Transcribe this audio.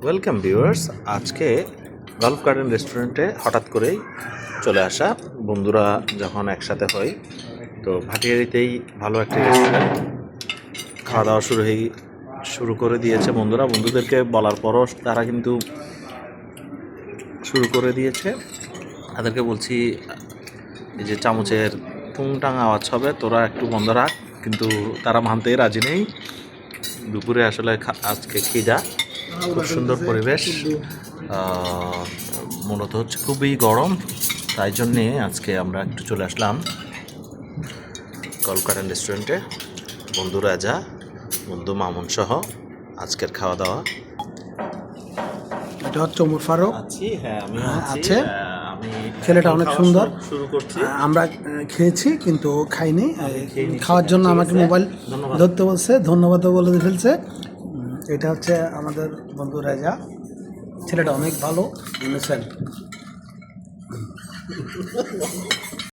Welcome viewers. আজকে golf garden রেস্টুরেন্টে হঠাৎ করেই চলে আসা, বন্ধুরা যখন একসাথে হই তো ভাটিয়ারিতেই ভালো একটা রেস্টুরেন্ট, খাওয়া দাওয়া শুরু করে দিয়েছে বন্ধুদেরকে বলার পরও তারা কিন্তু শুরু করে দিয়েছে। তাদেরকে বলছি এই যে চামচের টুংটাং আওয়াজ হবে, তোরা একটু বন্ধ রাখ, কিন্তু তারা মানতেই রাজি নেই। দুপুরে আসলে আজকে খিদা, খুব সুন্দর পরিবেশ, মূলত হচ্ছে খুবই গরম, তাই জন্যে আজকে আমরা একটু চলে আসলাম গল্ফ গার্ডেন রেস্টুরেন্টে। বন্ধু রাজা, বন্ধু মামুন সহ আজকের খাওয়া দাওয়া। এটা হচ্ছে ওমর ফারুক। হ্যাঁ, আমি আছে। ছেলেটা অনেক সুন্দর। শুরু করছি। আমরা খেয়েছি কিন্তু খাইনি। খাওয়ার জন্য আমাকে মোবাইল ধরতে বলছে, ধন্যবাদও বলে ফেলছে। এটা হচ্ছে আমাদের বন্ধু রাজা, ছেলেটা অনেক ভালো, বুঝেছেন।